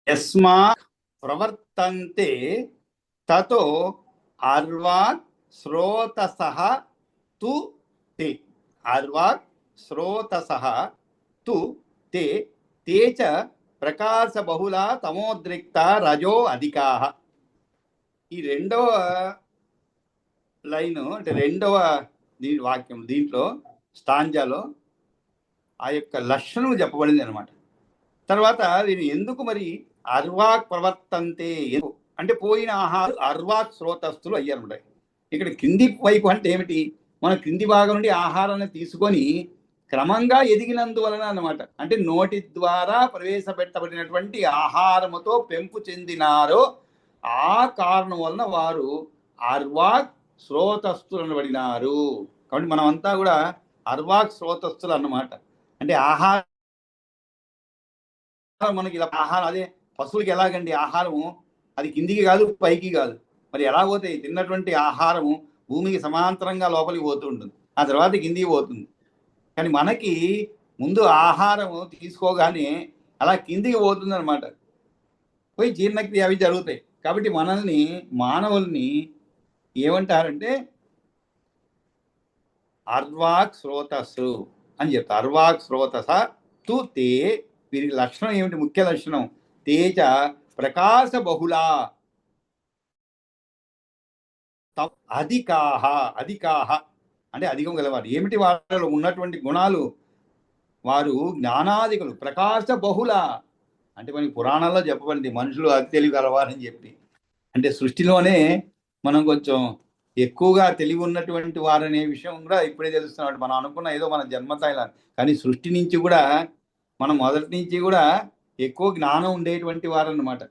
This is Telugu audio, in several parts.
యస్మాత్ ప్రవర్తంతే తతో అర్వాక్ శ్రోతసః తు తే. అర్వాక్ శ్రోతసః తు తే తే చ ప్రకాశ బహుళ తమోద్రిక్త రజో అధికాః. ఈ రెండవ లైను అంటే రెండవ వాక్యం దీంట్లో స్టాంజాలో ఆ యొక్క లక్షణం చెప్పబడింది అనమాట. తర్వాత దీన్ని ఎందుకు మరి అర్వాక్ ప్రవర్తంతే అంటే పోయిన ఆహారం అర్వాక్ శ్రోతస్తులు అయ్యారన్నమాట. ఇక్కడ కింది వైపు అంటే ఏమిటి, మన కింది భాగం నుండి ఆహారాన్ని తీసుకొని క్రమంగా ఎదిగినందువలన అన్నమాట. అంటే నోటి ద్వారా ప్రవేశపెట్టబడినటువంటి ఆహారముతో పెంపు చెందినారో ఆ కారణం వలన వారు అర్వాక్ శ్రోతస్తులు అనబడినారు. కాబట్టి మనం అంతా కూడా అర్వాక్ శ్రోతస్తులు అన్నమాట. అంటే ఆహారం మనకి ఇలా ఆహారం అదే పశువులకి ఎలాగండి ఆహారము అది కిందికి కాదు పైకి కాదు, మరి ఎలా పోతాయి? తిన్నటువంటి ఆహారము భూమికి సమాంతరంగా లోపలికి పోతూ ఉంటుంది, ఆ తర్వాత కిందికి పోతుంది. కానీ మనకి ముందు ఆహారము తీసుకోగానే అలా కిందికి పోతుంది అనమాట, పోయి జీర్ణక్రియ అవి జరుగుతాయి. కాబట్టి మనల్ని మానవుల్ని ఏమంటారంటే అర్వాక్ శ్రోతస్సు అని చెప్తారు. అర్వాక్ శ్రోతస తు తే. వీరికి లక్షణం ఏమిటి? ముఖ్య లక్షణం తేజ ప్రకాశ బహుళ అధికాహ. అధికాహ అంటే అధికం గలవారు. ఏమిటి వారిలో ఉన్నటువంటి గుణాలు? వారు జ్ఞానాధికులు. ప్రకాశ బహుళ అంటే మనకి పురాణాల్లో చెప్పబడింది మనుషులు అతి తెలివి గలవారని చెప్పి. అంటే సృష్టిలోనే మనం కొంచెం ఎక్కువగా తెలివి ఉన్నటువంటి వారనే విషయం కూడా ఇప్పుడే తెలుస్తున్నాం. మనం అనుకున్న ఏదో మన జన్మత ఇలా, కానీ సృష్టి నుంచి కూడా మనం మొదటి నుంచి కూడా ఎక్కువ జ్ఞానం ఉండేటువంటి వారు అన్నమాట.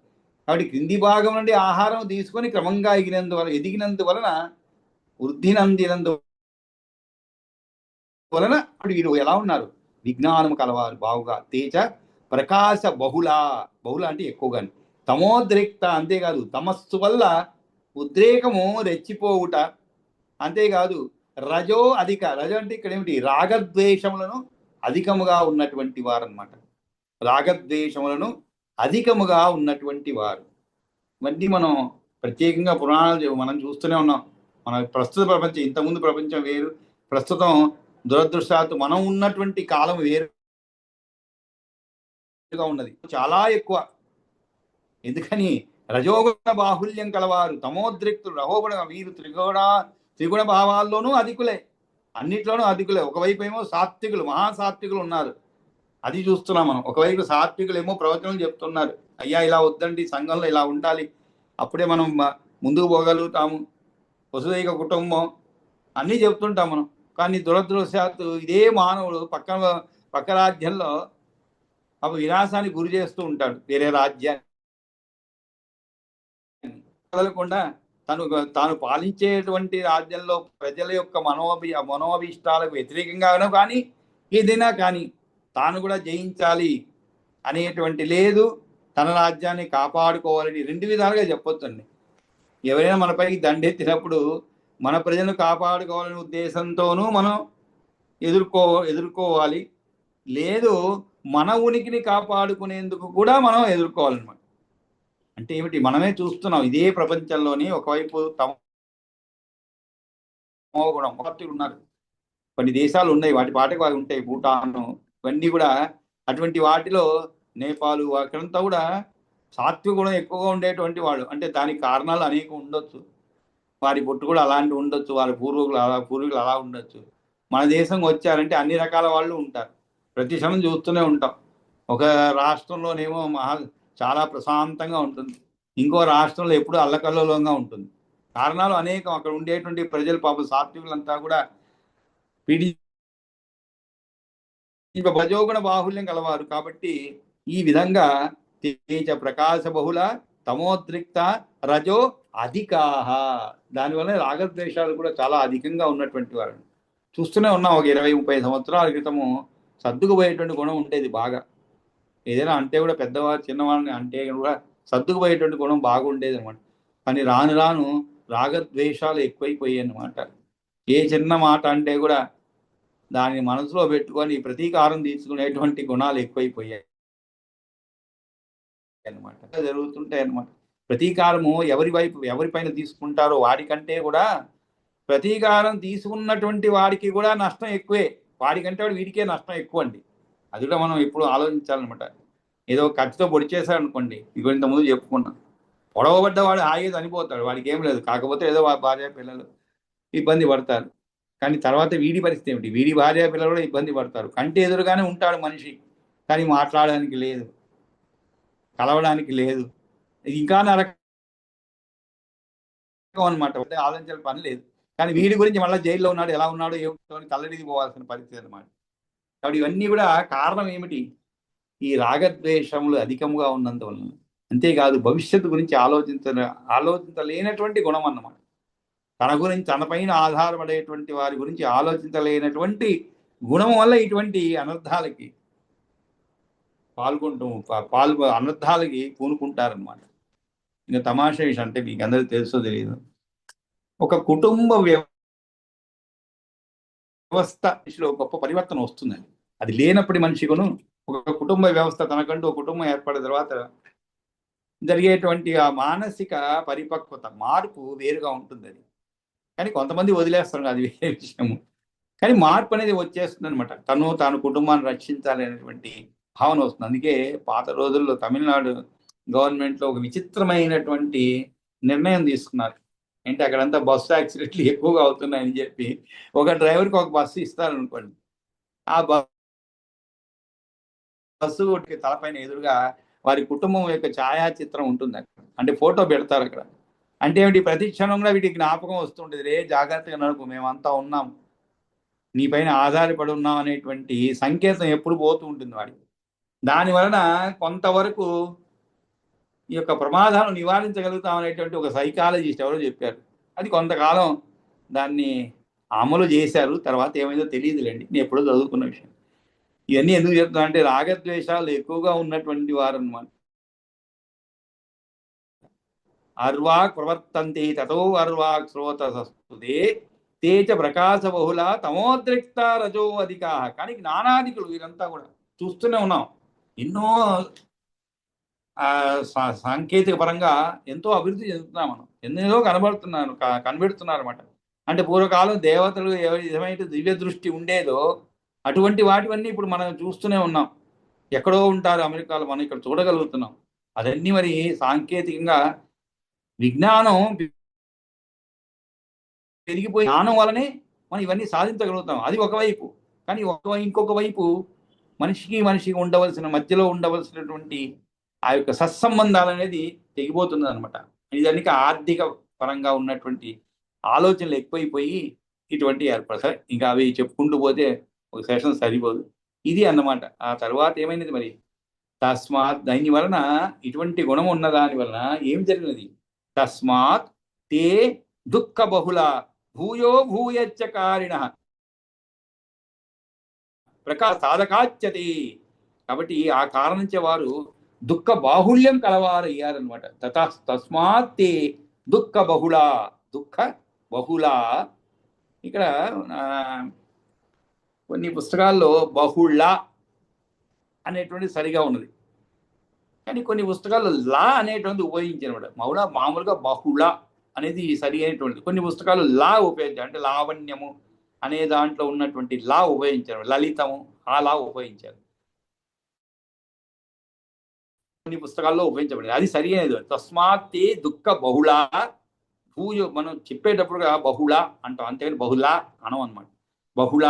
కాబట్టి క్రింది భాగం నుండి ఆహారం తీసుకొని క్రమంగా ఎదిగినందువలన వలన వీరు ఎలా ఉన్నారు? విజ్ఞానం కలవారు బావుగా. తేజ ప్రకాశ బహుళ. బహుళ అంటే ఎక్కువగా. తమోద్రిక్త అంతేకాదు, తమస్సు వల్ల ఉద్రేకము రెచ్చిపోవుట. అంతేకాదు రజో అధిక. రజో అంటే ఇక్కడ ఏమిటి? రాగద్వేషములను అధికముగా ఉన్నటువంటి వారు అన్నమాట. రాగద్వేషములను అధికముగా ఉన్నటువంటి వారు. ఇవన్నీ మనం ప్రత్యేకంగా పురాణాలు మనం చూస్తూనే ఉన్నాం. మన ప్రస్తుత ప్రపంచం, ఇంతకుముందు ప్రపంచం వేరు, ప్రస్తుతం దురదృష్టాత్తు మనం ఉన్నటువంటి కాలం వేరుగా ఉన్నది, చాలా ఎక్కువ. ఎందుకని? రజోగుణ బాహుల్యం కలవారు, తమోద్రిక్తులు, రహోగుణ. వీరు త్రిగుణ భావాల్లోనూ అధికులే, అన్నిట్లోనూ అధికులే. ఒకవైపు ఏమో సాత్వికులు, మహాసాత్వికులు ఉన్నారు, అది చూస్తున్నాం మనం. ఒకవైపు సాత్వికులు ఏమో ప్రవచనం చెప్తున్నారు, అయ్యా ఇలా వద్దండి, సంఘంలో ఇలా ఉండాలి, అప్పుడే మనం ముందుకు పోగలుగుతాము, వసుదైక కుటుంబం అన్నీ చెప్తుంటాం మనం. కానీ దురదృష్టవశాత్తు ఇదే మానవుడు పక్క రాజ్యంలో అప్పుడు వినాశానికి గురి చేస్తూ ఉంటాడు. వేరే రాజ్యాన్ని వదలకుండా తాను పాలించేటువంటి రాజ్యంలో ప్రజల యొక్క మనోభీష్టాలకు వ్యతిరేకంగానో కానీ ఏదైనా కానీ తాను కూడా జయించాలి అనేటువంటి లేదు, తన రాజ్యాన్ని కాపాడుకోవాలని రెండు విధాలుగా చెప్పొచ్చండి. ఎవరైనా మనపైకి దండెత్తినప్పుడు మన ప్రజలను కాపాడుకోవాలనే ఉద్దేశంతోనూ మనం ఎదుర్కోవాలి, లేదు మన ఉనికిని కాపాడుకునేందుకు కూడా మనం ఎదుర్కోవాలన్నమాట. అంటే ఏమిటి? మనమే చూస్తున్నాం ఇదే ప్రపంచంలోని ఒకవైపు తమోగుణం ఉన్నారు, కొన్ని దేశాలు ఉన్నాయి వాటి పాటకు వారు ఉంటాయి, భూటాన్ ఇవన్నీ కూడా. అటువంటి వాటిలో నేపాల్ అక్కడంతా కూడా సాత్విక గుణం ఎక్కువగా ఉండేటువంటి వాళ్ళు. అంటే దానికి కారణాలు అనేక ఉండొచ్చు, వారి బొట్టు కూడా అలాంటివి ఉండొచ్చు, వారి పూర్వీకులు అలా ఉండొచ్చు. మన దేశం వచ్చారంటే అన్ని రకాల వాళ్ళు ఉంటారు, ప్రతి క్షణం చూస్తూనే ఉంటాం. ఒక రాష్ట్రంలోనేమో చాలా ప్రశాంతంగా ఉంటుంది, ఇంకో రాష్ట్రంలో ఎప్పుడు అల్లకల్లోలంగా ఉంటుంది. కారణాలు అనేకం. అక్కడ ఉండేటువంటి ప్రజలు పాపం సాత్వికులంతా కూడా భజోగుణ బాహుల్యం కలవారు. కాబట్టి ఈ విధంగా తేజ ప్రకాశ బహుళ తమోద్రిక్త రజో అధికాహ. దానివల్ల రాగద్వేషాలు కూడా చాలా అధికంగా ఉన్నటువంటి వారు చూస్తూనే ఉన్నాం. ఒక 20-30 సంవత్సరాల క్రితము సర్దుకుపోయేటువంటి గుణం ఉండేది బాగా. ఏదైనా అంటే కూడా పెద్దవారు చిన్నవాళ్ళని అంటే కూడా సర్దుకుపోయేటువంటి గుణం బాగుండేది అనమాట. కానీ రాను రాను రాగద్వేషాలు ఎక్కువైపోయాయి అన్నమాట. ఏ చిన్న మాట అంటే కూడా దాన్ని మనసులో పెట్టుకొని ప్రతీకారం తీసుకునేటువంటి గుణాలు ఎక్కువైపోయాయి. అనమాట, జరుగుతుంటాయి అనమాట. ప్రతీకారము ఎవరిపైన తీసుకుంటారో వాడికంటే కూడా ప్రతీకారం తీసుకున్నటువంటి వాడికి కూడా నష్టం ఎక్కువే, వాడికంటే వీడికే నష్టం ఎక్కువ అండి. అది కూడా మనం ఎప్పుడు ఆలోచించాలన్నమాట. ఏదో కత్తితో పొడి చేశారనుకోండి, ఇగో ఇంతకుముందు చెప్పుకున్నాం, పొడవబడ్డవాడు హాయిగా చనిపోతాడు, వాడికి ఏం లేదు, కాకపోతే ఏదో భార్య పిల్లలు ఇబ్బంది పడతారు. కానీ తర్వాత వీడి పరిస్థితి ఏమిటి, వీడి భార్య పిల్లలు కూడా ఇబ్బంది పడతారు. కంటి ఎదురుగానే ఉంటాడు మనిషి, కానీ మాట్లాడడానికి లేదు, కలవడానికి లేదు, ఇంకా నరకం అనమాట. ఆలోచించాల్సిన పని లేదు. కానీ వీడి గురించి మళ్ళీ జైల్లో ఉన్నాడు, ఎలా ఉన్నాడు ఏమిటో అని తల్లడికి పోవాల్సిన పరిస్థితి అనమాట. కాబట్టి ఇవన్నీ కూడా కారణం ఏమిటి, ఈ రాగద్వేషములు అధికంగా ఉన్నందువలన. అంతేకాదు భవిష్యత్తు గురించి ఆలోచించలేనటువంటి గుణం అన్నమాట. తన గురించి, తనపైన ఆధారపడేటువంటి వారి గురించి ఆలోచించలేనటువంటి గుణం వల్ల ఇటువంటి అనర్థాలకి అనర్థాలకి పూనుకుంటారనమాట. ఇంకా తమాషా విషయం అంటే మీకు అందరికీ తెలుసో తెలియదు, ఒక కుటుంబ వ్యవస్థలో గొప్ప పరివర్తన వస్తుందండి. అది లేనప్పుడు మనిషికును ఒక కుటుంబ వ్యవస్థ, తనకంటూ ఒక కుటుంబం ఏర్పడిన తర్వాత జరిగేటువంటి ఆ మానసిక పరిపక్వత, మార్పు వేరుగా ఉంటుంది. అది కానీ కొంతమంది వదిలేస్తారు, అది వేరే విషయము. కానీ మార్పు అనేది వచ్చేస్తుంది అనమాట. తాను కుటుంబాన్ని రక్షించాలి అనేటువంటి భావన వస్తుంది. అందుకే పాత రోజుల్లో తమిళనాడు గవర్నమెంట్లో ఒక విచిత్రమైనటువంటి నిర్ణయం తీసుకున్నారు. అంటే అక్కడంతా బస్సు యాక్సిడెంట్లు ఎక్కువగా అవుతున్నాయని చెప్పి ఒక డ్రైవర్కి ఒక బస్సు ఇస్తారనుకోండి, ఆ బస్సు తలపైన ఎదురుగా వారి కుటుంబం యొక్క ఛాయాచిత్రం ఉంటుంది అక్కడ, అంటే ఫోటో పెడతారు అక్కడ. అంటే ఏమిటి, ప్రతి క్షణం కూడా వీటికి జ్ఞాపకం వస్తుంటుంది, రే జాగ్రత్తగా నడుపు, మేమంతా ఉన్నాం, నీ పైన ఆధారపడి ఉన్నాం అనేటువంటి సంకేతం ఎప్పుడు పోతూ ఉంటుంది వాడికి. దాని వలన కొంతవరకు ఈ యొక్క ప్రమాదాలను నివారించగలుగుతాం అనేటువంటి ఒక సైకాలజిస్ట్ ఎవరో చెప్పారు. అది కొంతకాలం దాన్ని అమలు చేశారు, తర్వాత ఏమైందో తెలియదులేండి, నేను ఎప్పుడో చదువుకున్న విషయం. ఇవన్నీ ఎందుకు చెప్తున్నా అంటే రాగద్వేషాలు ఎక్కువగా ఉన్నటువంటి వారు అన్నమాట. అర్వాక్ ప్రవర్తంతే తతో అర్వాక్ శ్రోతసస్తుతే తేచ ప్రకాశ బహుళ తమోద్రిక్త రజో అధికా. కానీ జ్ఞానాధికులు వీరంతా కూడా చూస్తూనే ఉన్నాం, ఎన్నో సాంకేతిక పరంగా ఎంతో అభివృద్ధి చెందుతున్నాం మనం, ఎన్నో కనబెడుతున్నారు అనమాట. అంటే పూర్వకాలం దేవతలు ఏమైతే దివ్య దృష్టి ఉండేదో అటువంటి వాటివన్నీ ఇప్పుడు మనం చూస్తూనే ఉన్నాం. ఎక్కడో ఉంటారు అమెరికాలో, మనం ఇక్కడ చూడగలుగుతున్నాం. అదన్నీ మరి సాంకేతికంగా విజ్ఞానం పెరిగిపోయి జ్ఞానం వలనే మనం ఇవన్నీ సాధించగలుగుతాం. అది ఒకవైపు. కానీ ఇంకొక వైపు మనిషికి ఉండవలసిన, మధ్యలో ఉండవలసినటువంటి ఆ యొక్క సత్సంబంధాలు అనేది తెగిపోతుంది అనమాట. ఇదానికి ఆర్థిక పరంగా ఉన్నటువంటి ఆలోచనలు ఎక్కువైపోయి ఇటువంటి ఏర్పడతాయి. ఇంకా అవి చెప్పుకుంటూ పోతే ఒక సెషన్ సరిపోదు. ఇది అన్నమాట. ఆ తర్వాత ఏమైనది మరి, తస్మాత్, దాని వలన ఇటువంటి గుణం ఉన్న దాని వలన ఏం జరిగినది, తస్మాత్ తే దుఃఖ బహుళ భూయో భూయచ్చ కారిణ ప్రకాశ సాధకాచ్యతే. కాబట్టి ఆ కారణించే వారు దుఃఖ బాహుళ్యం కలవారయ్యారనమాట. తస్మాత్ తే దుఃఖ బహుళ, దుఃఖ బహుళ. ఇక్కడ కొన్ని పుస్తకాల్లో బహుళ అనేటువంటి సరిగా ఉన్నది, కానీ కొన్ని పుస్తకాల్లో లా అనేటువంటి ఉపయోగించారనమాట. మామూలుగా బహుళ అనేది సరి అయినటువంటిది. కొన్ని పుస్తకాలు లా ఉపయోగించారు, అంటే లావణ్యము అనే దాంట్లో ఉన్నటువంటి లా ఉపయోగించారు, లలితము ఆ లా ఉపయోగించారు. కొన్ని పుస్తకాల్లో ఉపయోగించబడింది, అది సరి అయినది. తస్మాత్ దుఃఖ బహుళ భూయో, మనం చెప్పేటప్పుడుగా బహుళ అంటాం, అంతేగాని బహుళ అనం అనమాట. బహుళ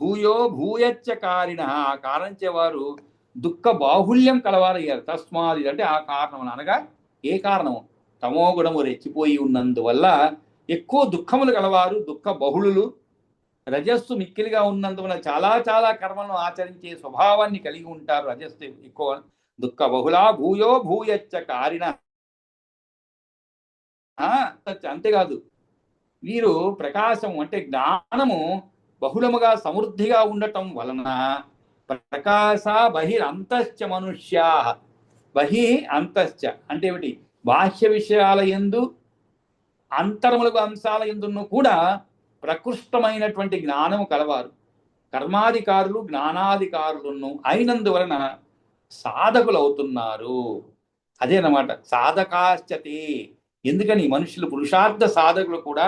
భూయో భూయచ్చ కారిణ, ఆ కారణించేవారు దుఃఖ బాహుళ్యం కలవారయ్యారు. తస్మాది అంటే ఆ కారణం, అనగా ఏ కారణము, తమో గుణము రెచ్చిపోయి ఉన్నందువల్ల ఎక్కువ దుఃఖములు కలవారు, దుఃఖ బహుళులు. రజస్సు మిక్కిలిగా ఉన్నందువల్ల చాలా చాలా కర్మలను ఆచరించే స్వభావాన్ని కలిగి ఉంటారు. రజస్సు ఎక్కువ, దుఃఖ బహుళ భూయో భూయచ్చ కారిణ. అంతేకాదు, వీరు ప్రకాశం అంటే జ్ఞానము బహుళముగా సమృద్ధిగా ఉండటం వలన ప్రకాశ బహిరంతశ్చ మనుష్యా. బహి అంతశ్చ అంటే ఏమిటి, బాహ్య విషయాల యందు అంతరములకు అంశాల యందును కూడా ప్రకృష్టమైనటువంటి జ్ఞానము కలవారు. కర్మాధికారులు జ్ఞానాధికారులను అయినందువలన సాధకులు అవుతున్నారు. అదేనమాట సాధకాశ్చతే. ఎందుకని మనుషులు పురుషార్థ సాధకులు కూడా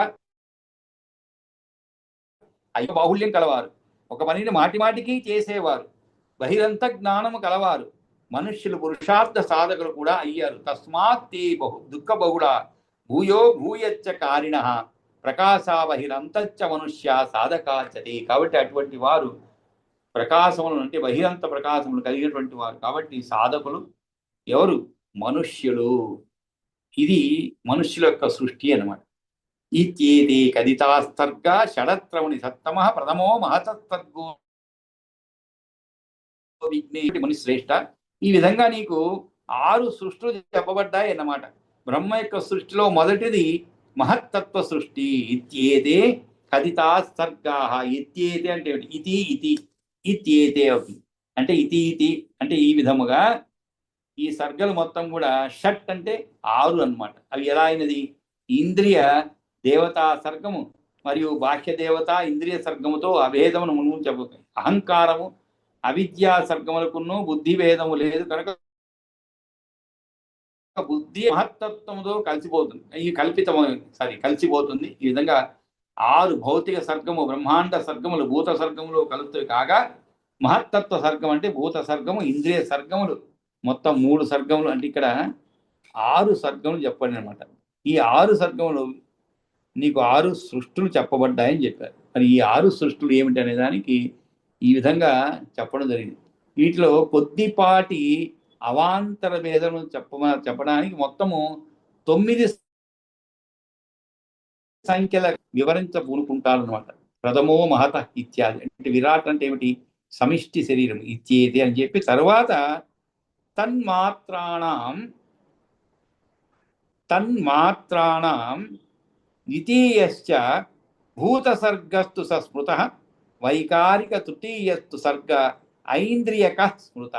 అయ్య బాహుళ్యం కలవారు, ఒక పనిని మాటిమాటికి చేసేవారు, బహిరంత జ్ఞానము కలవారు మనుష్యులు పురుషార్థ సాధకులు కూడా అయ్యారు. తస్మాత్ తే దుఃఖ బహుళ భూయో భూయచ్చ కారిణ ప్రకాశ బహిరంతచ్చ మనుష్య సాధకాచతే. కాబట్టి అటువంటి వారు ప్రకాశములు అంటే బహిరంత ప్రకాశములు కలిగినటువంటి వారు. కాబట్టి సాధకులు ఎవరు? మనుష్యులు. ఇది మనుష్యుల యొక్క సృష్టి అన్నమాట. ఇత్యేతే కదితాస్తర్గ షడత్రముని సత్తమ ప్రథమో మహతత్వద్గో విఘ్నేటి ముని శ్రేష్ఠ. ఈ విధంగా నీకు 6 సృష్టులు చెప్పబడ్డాయి అన్నమాట. బ్రహ్మ యొక్క సృష్టిలో మొదటిది మహత్తత్వ సృష్టి. ఇత్యేతే కదితాస్తర్గా. ఇత్యేతే అంటే ఇతి ఇతి ఇత్యేతే అవుతుంది. అంటే ఇతి ఇతి అంటే ఈ విధముగా ఈ సర్గలు మొత్తం కూడా షట్ అంటే 6 అన్నమాట. అవి ఎలా అయినది? ఇంద్రియ దేవతా సర్గము మరియు బాహ్య దేవత ఇంద్రియ సర్గముతో అభేదమును మును చెప్పు. అహంకారము అవిద్యా సర్గములకును బుద్ధి భేదము లేదు కనుక బుద్ధి మహత్తత్వముతో కలిసిపోతుంది. ఈ కలిసిపోతుంది. ఈ విధంగా 6 భౌతిక సర్గము బ్రహ్మాండ సర్గములు భూత సర్గములు కలుస్తాయి. కాగా మహత్తత్వ సర్గం అంటే భూత సర్గము ఇంద్రియ సర్గములు మొత్తం 3 సర్గములు. అంటే ఇక్కడ 6 సర్గములు చెప్పండి అనమాట. ఈ 6 సర్గములు నీకు 6 సృష్టులు చెప్పబడ్డాయని చెప్పారు. మరి ఈ 6 సృష్టులు ఏమిటి అనే దానికి ఈ విధంగా చెప్పడం జరిగింది. వీటిలో కొద్దిపాటి అవాంతర భేదము చెప్పడానికి మొత్తము 9 సంఖ్యల వివరించబూనుకుంటారు అనమాట. ప్రథమో మహత ఇత్యాది. అంటే విరాట్ అంటే ఏమిటి? సమిష్టి శరీరం ఇత్యేది అని చెప్పి తర్వాత తన్మాత్రాణం ద్వితీయశ్చ భూతసర్గస్తు సస్మృత వైకారిక తృతీయస్తు సర్గ ఐంద్రియక స్మృత.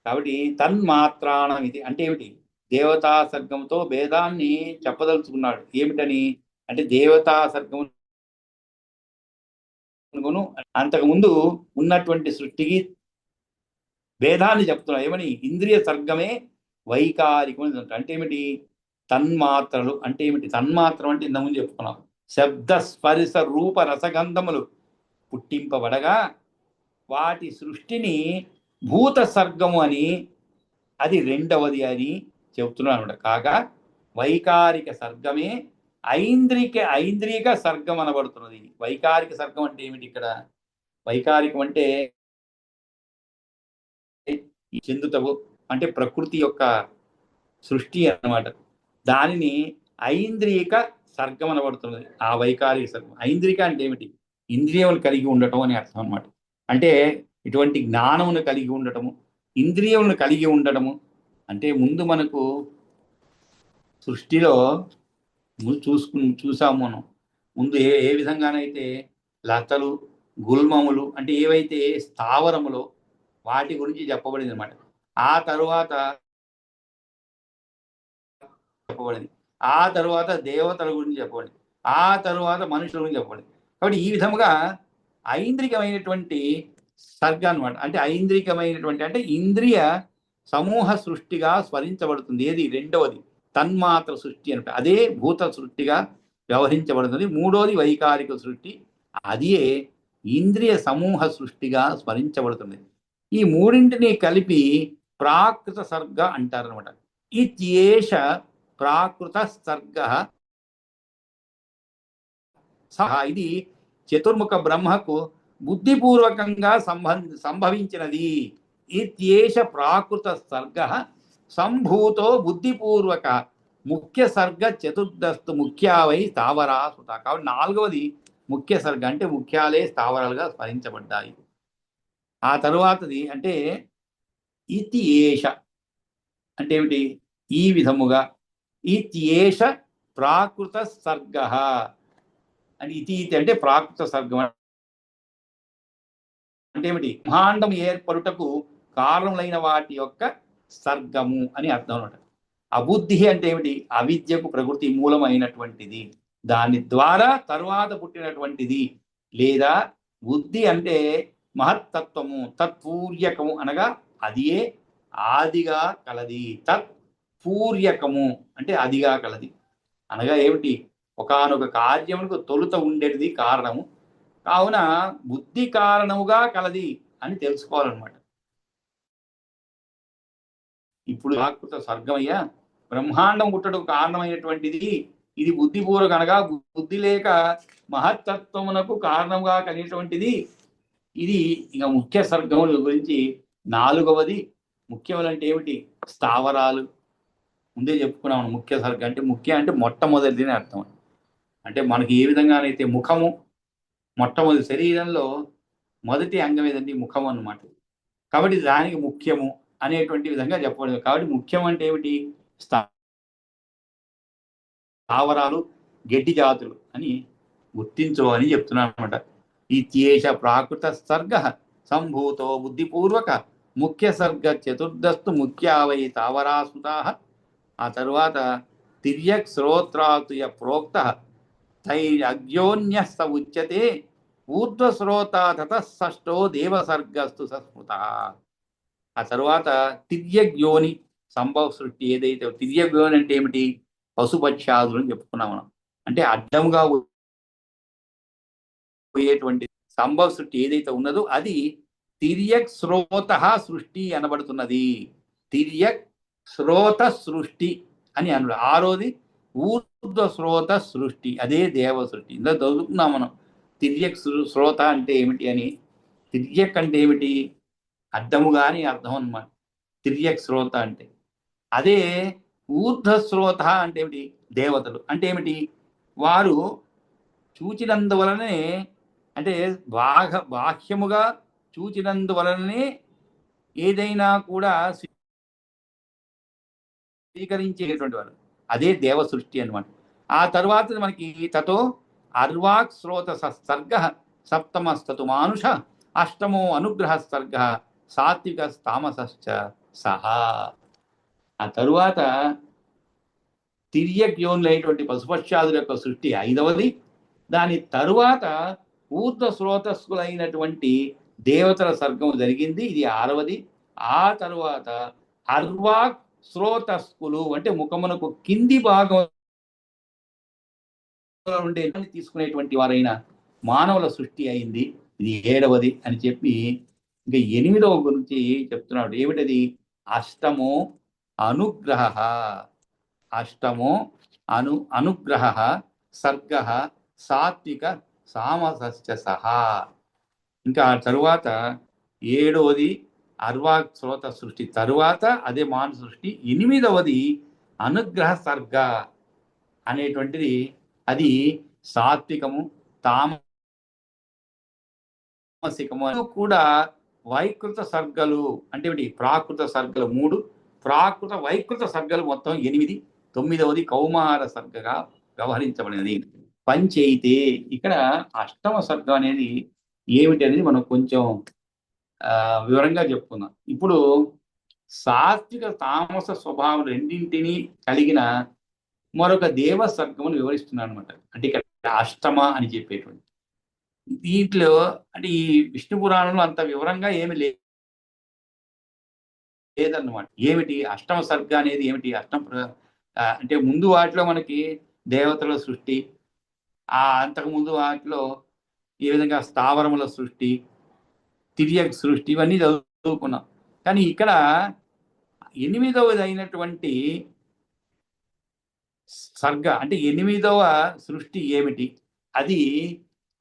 కాబట్టి తన్మాత్రాణం ఇది అంటే ఏమిటి? దేవతా సర్గంతో భేదాన్ని చెప్పదలుచుకున్నాడు. ఏమిటని అంటే దేవతా సర్గమును అంతకుముందు ఉన్నటువంటి సృష్టికి భేదాన్ని చెప్తున్నాడు. ఏమని? ఇంద్రియ సర్గమే వైకారికం అంటే ఏమిటి? తన్మాత్రలు అంటే ఏమిటి? తన్మాత్రం అంటే ఇంతకుముందు చెప్పుకున్నాం. శబ్ద స్పర్శ రూప రసగంధములు పుట్టింపబడగా వాటి సృష్టిని భూత సర్గము అని, అది రెండవది అని చెబుతున్నాను అనమాట. కాగా వైకారిక సర్గమే ఐంద్రిక సర్గం అనబడుతున్నది. వైకారిక సర్గం అంటే ఏమిటి? ఇక్కడ వైకారికం అంటే చెందుతవు అంటే ప్రకృతి యొక్క సృష్టి అన్నమాట. దానిని ఐంద్రిక సర్గం అనబడుతున్నది. ఆ వైకారిక సర్గం. ఐంద్రిక అంటే ఏమిటి? ఇంద్రియములు కలిగి ఉండటం అని అర్థం అనమాట. అంటే ఇటువంటి జ్ఞానమును కలిగి ఉండటము, ఇంద్రియములను కలిగి ఉండటము. అంటే ముందు మనకు సృష్టిలో చూసాము మనం. ముందు ఏ విధంగానైతే లతలు గుల్మములు అంటే ఏవైతే స్థావరములో వాటి గురించి చెప్పబడింది అనమాట. ఆ తరువాత చెప్పబడింది. ఆ తరువాత దేవతల గురించి చెప్పబడింది. ఆ తరువాత మనుషుల గురించి చెప్పబడింది. కాబట్టి ఈ విధముగా ఐంద్రికమైనటువంటి సర్గ అనమాట. అంటే ఐంద్రికమైనటువంటి అంటే ఇంద్రియ సమూహ సృష్టిగా స్మరించబడుతుంది. ఏది? రెండవది తన్మాత్ర సృష్టి అంటే అదే భూత సృష్టిగా వ్యవహరించబడుతుంది. మూడోది వైకారిక సృష్టి, అదే ఇంద్రియ సమూహ సృష్టిగా స్మరించబడుతుంది. ఈ మూడింటిని కలిపి ప్రాకృత సర్గ అంటారనమాట. ఇత్యేష ప్రాకృత సర్గ. ఇది చతుర్ముఖ బ్రహ్మకు బుద్ధిపూర్వకంగా సంభవించినది. ఇత్యేష ప్రాకృత సర్గ సంభూతో బుద్ధిపూర్వక ముఖ్య సర్గ చతుర్దస్తు ముఖ్యావై స్థావరా సుత. కాబట్టి 4వది ముఖ్య సర్గ అంటే ముఖ్యాలే స్థావరాలుగా స్మరించబడ్డాయి. ఆ తరువాతది అంటే ఇత్యేష అంటే ఏమిటి? ఈ విధముగా. ఇత్యేష ప్రాకృత సర్గ అని ఇతి అంటే ప్రాకృత సర్గం అంటే ఏమిటి? బ్రహ్మాండం ఏర్పడుటకు కారణములైన వాటి యొక్క సర్గము అని అర్థం అనమాట. అబుద్ధి అంటే ఏమిటి? అవిద్యకు ప్రకృతి మూలమైనటువంటిది, దాని ద్వారా తరువాత పుట్టినటువంటిది. లేదా బుద్ధి అంటే మహత్తత్వము తత్పూర్యకము అనగా అదియే ఆదిగా కలది. తత్ పూర్యకము అంటే ఆదిగా కలది అనగా ఏమిటి? ఒకానొక కార్యమునకు తొలుత ఉండేది కారణము, కావున బుద్ధి కారణముగా కలది అని తెలుసుకోవాలన్నమాట. ఇప్పుడు ప్రాకృత స్వర్గమయ్యా, బ్రహ్మాండం పుట్టడం కారణమైనటువంటిది ఇది బుద్ధిపూర్వక అనగా బుద్ధి లేక మహత్తత్వమునకు కారణంగా కలిగినటువంటిది ఇది. ఇక ముఖ్య సర్గముల గురించి 4వది ముఖ్యములు అంటే ఏమిటి? స్థావరాలు. ముందే చెప్పుకున్నాము. ముఖ్య సర్గ అంటే ముఖ్య అంటే మొట్టమొదటిది అని అర్థం. అంటే మనకి ఏ విధంగానైతే ముఖము మొట్టమొదటి శరీరంలో మొదటి అంగం ఏదండి? ముఖం అన్నమాట. కాబట్టి దానికి ముఖ్యము అనేటువంటి విధంగా చెప్పబడింది. కాబట్టి ముఖ్యం అంటే ఏమిటి? స్థావరాలు, గడ్డి జాతులు అని గుర్తించు అని చెప్తున్నాను అనమాట. ఇత్యేష ప్రాకృత సర్గ సంభూతో బుద్ధిపూర్వక ముఖ్య సర్గ చతుర్దస్తు ముఖ్యావై తావరాసుతా. ఆ తరువాత తిర్యక్ శ్రోత్రాతుయ ప్రోక్త తైరగ్యోన్యస్త ఉచ్యతే ఊర్ధ్వశ్రోత తతఃషష్టో దేవసర్గస్తు సస్మృత. ఆ తరువాత తిర్యగ్యోని సంభవ సృష్టి ఏదైతే తిర్యగ్యోని అంటే ఏమిటి? పశుపక్షాదులు అని చెప్పుకున్నాం మనం. అంటే అడ్డంగా పోయేటువంటి సంభవ సృష్టి ఏదైతే ఉన్నదో అది తిర్యక్ శ్రోత సృష్టి అనబడుతున్నది. తిర్యక్ శ్రోత సృష్టి అని అన్నాడు. ఆరోది ఊర్ధ్వ శ్రోత సృష్టి, అదే దేవ సృష్టి. ఇందులో చదువుకున్నాం మనం. తిర్యక్ శ్రోత అంటే ఏమిటి అని. తిర్యక్ అంటే ఏమిటి? అడ్డముగా అని అర్థం అన్నమాట. తిర్యక్ శ్రోత అంటే అదే. ఊర్ధ్వశ్రోత అంటే ఏమిటి? దేవతలు అంటే ఏమిటి? వారు చూచినందువలనే అంటే బాహ్యముగా చూచినందువలనే ఏదైనా కూడా స్వీకరించేటువంటి వారు, అదే దేవ సృష్టి అనమాట. ఆ తర్వాత మనకి తతో అర్వాక్ శ్రోత సర్గ సప్తమస్తు మానుష అష్టమో అనుగ్రహ సర్గ సాత్విక తామసశ్చ సహా. ఆ తరువాత తిర్యక్ యోనులైనటువంటి పశుపక్షాదుల యొక్క సృష్టి 5వది. దాని తరువాత ఊర్ధ్వ శ్రోతస్కులైనటువంటి దేవతల సర్గం జరిగింది, ఇది 6వది. ఆ తరువాత అర్వాక్ శ్రోతస్కులు అంటే ముఖమునకు కింది భాగం ఉండే తీసుకునేటువంటి వారైన మానవుల సృష్టి అయింది, ఇది 7వది అని చెప్పి ఇంకా 8వ గురించి చెప్తున్నాడు. ఏమిటది? అష్టమో అనుగ్రహ. అష్టమో అనుగ్రహ సర్గ సాత్విక సామసశ్చ సహా. ఇంకా తరువాత 7వది అర్వాక్ శ్రోత సృష్టి తరువాత అదే మానవ సృష్టి. 8వది అనుగ్రహ సర్గ అనేటువంటిది, అది సాత్వికము తామసికము కూడా. వైకృత సర్గలు అంటే ఏమిటి? ప్రాకృత సర్గలు 3, ప్రాకృత వైకృత సర్గలు మొత్తం 8. 9వది కౌమార సర్గగా వ్యవహరించబడినది. పంచైతే ఇక్కడ అష్టమ సర్గం అనేది ఏమిటి అనేది మనం కొంచెం వివరంగా చెప్పుకుందాం. ఇప్పుడు సాత్విక తామస స్వభావం రెండింటినీ కలిగిన మరొక దేవ సర్గమును వివరిస్తున్నాను అనమాట. అంటే ఇక్కడ అష్టమ అని చెప్పేటువంటి దీంట్లో అంటే ఈ విష్ణు పురాణంలో అంత వివరంగా ఏమి లేదన్నమాట. ఏమిటి అష్టమ సర్గ అనేది? ఏమిటి అష్టమ అంటే ముందు వాటిలో మనకి దేవతల సృష్టి, అంతకుముందు వాటిలో ఏ విధంగా స్థావరముల సృష్టి, తిర్యక్ సృష్టి, ఇవన్నీ చదువుకున్నాం. కానీ ఇక్కడ 8వది అయినటువంటి సర్గ అంటే 8వ సృష్టి ఏమిటి? అది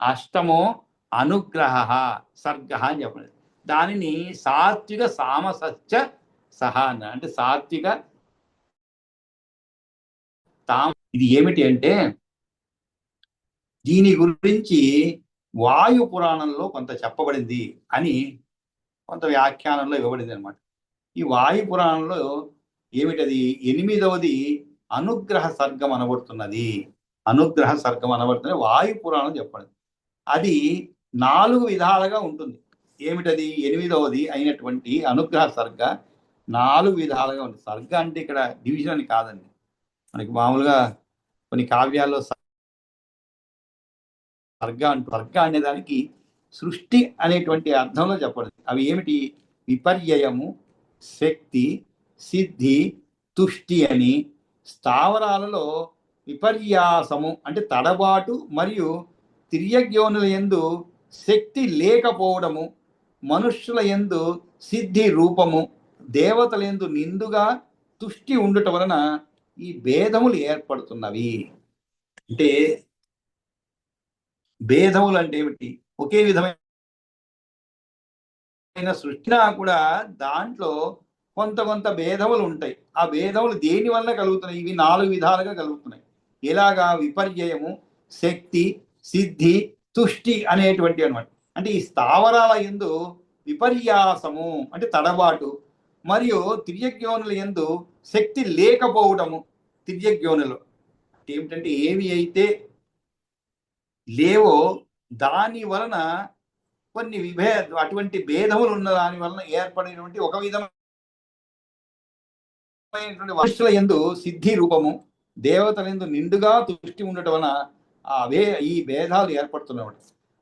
అష్టమో అనుగ్రహ సర్గ అని చెప్పలేదు. దానిని సాత్విక సామసశ్చ సహా అన్న. అంటే సాత్విక ఇది ఏమిటి అంటే దీని గురించి వాయు పురాణంలో కొంత చెప్పబడింది అని కొంత వ్యాఖ్యానంలో ఇవ్వబడింది అనమాట. ఈ వాయు పురాణంలో ఏమిటది? 8వది అనుగ్రహ సర్గం అనబడుతున్నది. అనుగ్రహ సర్గం అనబడుతున్నది వాయు పురాణం చెప్పండి. అది 4 విధాలుగా ఉంటుంది. ఏమిటది? 8వది అయినటువంటి అనుగ్రహ సర్గ 4 విధాలుగా ఉంది. సర్గ అంటే ఇక్కడ డివిజన్ అని కాదండి. మనకి మామూలుగా కొన్ని కావ్యాల్లో సర్గ అనే దానికి సృష్టి అనేటువంటి అర్థంలో చెప్పండి. అవి ఏమిటి? విపర్యయము, శక్తి, సిద్ధి, తుష్టి అని స్థావరాలలో విపర్యాసము అంటే తడబాటు మరియు తిర్యగ్యోనుల యందు శక్తి లేకపోవడము, మనుష్యుల యందు సిద్ధి రూపము, దేవతల యందు నిండుగా తుష్టి ఉండుట వలన ఈ భేదములు ఏర్పడుతున్నవి. అంటే భేదములు అంటే ఏమిటి? ఒకే విధమైన సృష్టినా కూడా దాంట్లో కొంత కొంత భేదములు ఉంటాయి. ఆ భేదములు దేని వల్ల కలుగుతున్నాయి? ఇవి 4 విధాలుగా కలుగుతున్నాయి. ఎలాగా? విపర్యయము, శక్తి, సిద్ధి, తుష్టి అనేటువంటి అనమాట. అంటే ఈ స్థావరాల యందు విపర్యాసము అంటే తడబాటు, మరియు తిర్యగ్యోనుల యందు శక్తి లేకపోవడము. తిర్యగ్యోనులు ఏమిటంటే ఏవి అయితే లేవో దాని వలన కొన్ని అటువంటి భేదములు ఉన్న దాని వలన ఏర్పడినటువంటి ఒక విధమైనటువంటి మనుషుల యందు సిద్ధి రూపము, దేవతల యందు నిండుగా దృష్టి ఉండటం వలన ఈ భేదాలు ఏర్పడుతున్నమాట.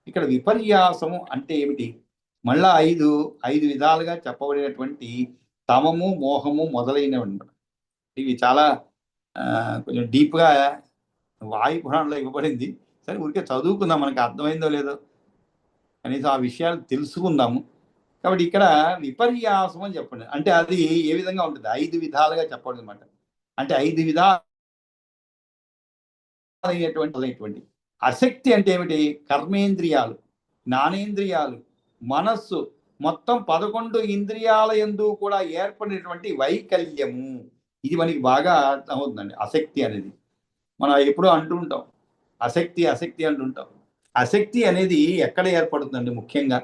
ఇక్కడ విపర్యాసము అంటే ఏమిటి? మళ్ళా ఐదు విధాలుగా చెప్పబడినటువంటి తమము, మోహము మొదలైనవి. ఇవి చాలా కొంచెం డీప్గా వాయు పురాణంలో ఇవ్వబడింది. సరే, ఊరికే చదువుకుందాం, మనకి అర్థమైందో లేదో కనీసం ఆ విషయాలు తెలుసుకుందాము. కాబట్టి ఇక్కడ విపర్యాసం అని చెప్పండి. అంటే అది ఏ విధంగా ఉంటుంది? 5 విధాలుగా చెప్పండి అనమాట. అంటే 5 విధాలైనటువంటి అశక్తి అంటే ఏమిటి? కర్మేంద్రియాలు, జ్ఞానేంద్రియాలు, మనస్సు, మొత్తం 11 ఇంద్రియాల యందు కూడా ఏర్పడినటువంటి వైకల్యము. ఇది మనకి బాగా అర్థమవుతుందండి అశక్తి అనేది. మనం ఎప్పుడూ అంటూ ఉంటాం అశక్తి అంటుంటాం. అశక్తి అనేది ఎక్కడ ఏర్పడుతుందండి? ముఖ్యంగా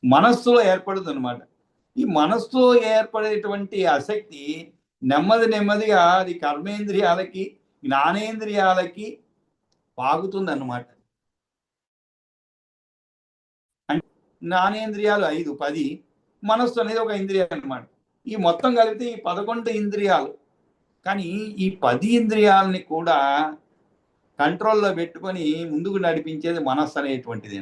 మనస్సులో ఏర్పడుతుంది అనమాట. ఈ మనస్సులో ఏర్పడేటువంటి అశక్తి నెమ్మదిగా అది కర్మేంద్రియాలకి, జ్ఞానేంద్రియాలకి పాగుతుంది అన్నమాట. అంటే జ్ఞానేంద్రియాలు 5, 10, మనస్సు అనేది ఒక ఇంద్రియం అనమాట. ఈ మొత్తం కలిపితే ఈ 11 ఇంద్రియాలు. కానీ ఈ 10 ఇంద్రియాలని కూడా కంట్రోల్లో పెట్టుకొని ముందుకు నడిపించేది మనస్సు అనేటువంటిది.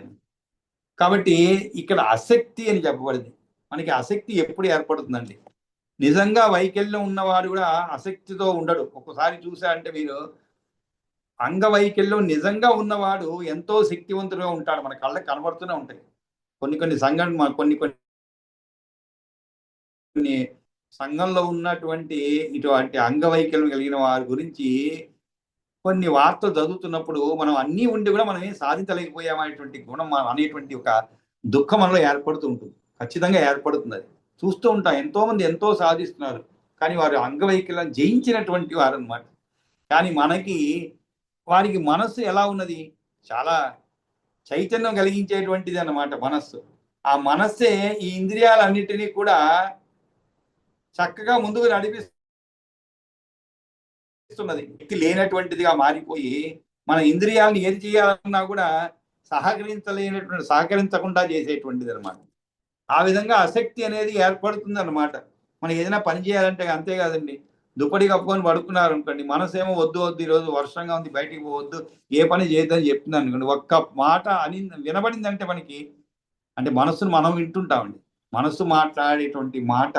కాబట్టి ఇక్కడ అశక్తి అని చెప్పబడింది. మనకి అశక్తి ఎప్పుడు ఏర్పడుతుందండి? నిజంగా వైకల్యం ఉన్నవాడు కూడా అశక్తితో ఉండడు. ఒక్కసారి చూసారంటే మీరు అంగవైకల్యం నిజంగా ఉన్నవాడు ఎంతో శక్తివంతుడుగా ఉంటాడు. మన కళ్ళకి కనబడుతూనే ఉంటాయి. కొన్ని సంఘటన కొన్ని సంఘంలో ఉన్నటువంటి ఇటువంటి అంగవైకల్యం కలిగిన వారి గురించి కొన్ని వార్తలు చదువుతున్నప్పుడు మనం అన్నీ ఉండి కూడా మనం ఏం సాధించలేకపోయామనేటువంటి గుణం అనేటువంటి ఒక దుఃఖం మనలో ఏర్పడుతూ ఉంటుంది. ఖచ్చితంగా ఏర్పడుతుంది. అది చూస్తూ ఉంటాం. ఎంతో మంది ఎంతో సాధిస్తున్నారు, కానీ వారు అంగవైకల్యం జయించినటువంటి వారు అనమాట. కానీ వారికి మనస్సు ఎలా ఉన్నది? చాలా చైతన్యం కలిగించేటువంటిది అన్నమాట మనస్సు. ఆ మనస్సే ఈ ఇంద్రియాలన్నిటినీ కూడా చక్కగా ముందుకు నడిపిస్తున్నది. శక్తి లేనటువంటిదిగా మారిపోయి మన ఇంద్రియాలను ఏది చేయాలన్నా కూడా సహకరించకుండా చేసేటువంటిది అనమాట. ఆ విధంగా అశక్తి అనేది ఏర్పడుతుంది అనమాట. మనం ఏదైనా పని చేయాలంటే అంతే కాదండి. దుప్పటి కప్పుకొని పడుకున్నారు అనుకోండి, మనసేమో వద్దు ఈరోజు వర్షంగా ఉంది, బయటికి పోవద్దు, ఏ పని చేయొద్దని చెప్తుంది అనుకోండి. ఒక్క మాట వినబడిందంటే మనకి, అంటే మనస్సును మనం వింటుంటామండి. మనస్సు మాట్లాడేటువంటి మాట